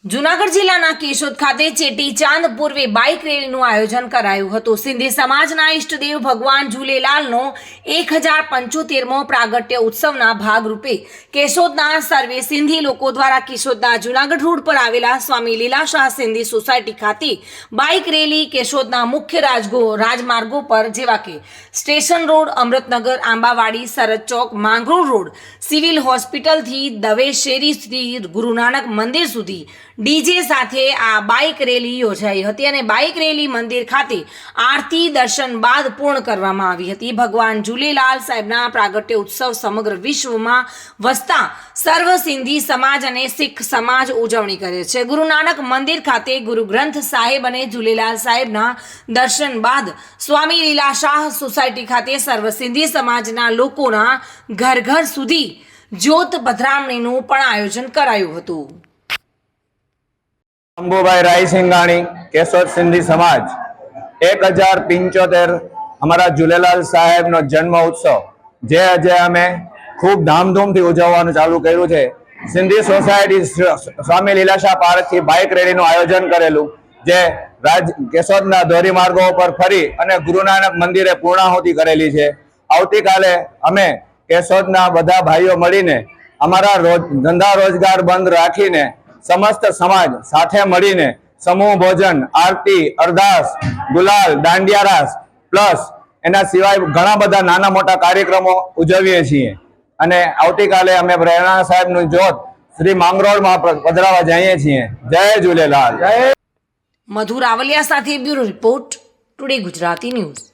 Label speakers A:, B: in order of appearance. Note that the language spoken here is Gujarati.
A: જૂનાગઢ જિલ્લાના કેશોદ ખાતે ચેટી ચાંદ પૂર્વે બાઇક રેલીનું આયોજન કરાયું હતું। સિંધી સમાજના ઇષ્ટદેવ ભગવાન ઝૂલેલાલનો 1075મો પ્રાગટ્ય ઉત્સવના ભાગરૂપે કેશોદના સર્વે સિંધી લોકો દ્વારા કેશોદના જૂનાગઢ રોડ પર આવેલા સ્વામી લીલાશાહ સિંધી સોસાયટી ખાતે બાઇક રેલી કેશોદના મુખ્ય રાજમાર્ગો પર જેવા કે સ્ટેશન રોડ, અમૃતનગર, આંબાવાડી, સરહદ ચોક, માંગરોળ રોડ, સિવિલ હોસ્પિટલથી દવે શેરી સુધી ગુરુ નાનક મંદિર સુધી ડીજે સાથે આ બાઇક રેલી યોજાઈ હતી અને બાઇક રેલી મંદિર ખાતે આરતી દર્શન બાદ પૂર્ણ કરવામાં આવી હતી। ભગવાન ઝૂલેલાલ સાહેબના પ્રાગટ્ય ઉત્સવ સમગ્ર વિશ્વમાં વસતા સર્વ સિંધી સમાજ અને શીખ સમાજ ઉજવણી કરે છે। ગુરુ નાનક મંદિર ખાતે ગુરુ ગ્રંથ સાહેબ અને ઝૂલેલાલ સાહેબના દર્શન બાદ સ્વામી લીલાશાહ સોસાયટી ખાતે સર્વ સિંધી સમાજના લોકોના ઘર ઘર સુધી જ્યોત પધરામણીનું પણ આયોજન કરાયું હતું।
B: અંબુભાઈ રાયસિંગાણી કેશોદ સિંધી સમાજ 1075 અમારા ઝૂલેલાલ સાહેબનો જન્મ ઉત્સવ જે આજે અમે ખૂબ ધામધૂમથી ઉજવવાનું ચાલુ કર્યું છે। સિંધી સોસાયટી સ્વામી લીલાશાહ પાર્કથી બાઇક રેલીનું આયોજન કરેલું જે કેશોદના ધોરીમાર્ગો પર ફરી અને ગુરુ નાનક મંદિરે પૂર્ણાહુતિ કરેલી છે। આવતીકાલે અમે કેશોદના બધા ભાઈઓ મળીને અમારા ધંધા રોજગાર બંધ રાખીને સમસ્ત સમાજ સાથે મળીને સમૂહ ભોજન, આરતી, અરદાસ, ગુલાલ, દાંડિયા રાસ પ્લસ એના સિવાય ઘણા બધા નાના મોટા કાર્યક્રમો ઉજવીએ છીએ અને આવતીકાલે અમે પ્રેરણા સાહેબનું જ્યોત શ્રી માંગરોળમાં પધરાવા જઈએ છીએ। જય ઝૂલેલાલ।
A: મધુ રાવલિયા સાથે bureau report, today Gujarati news.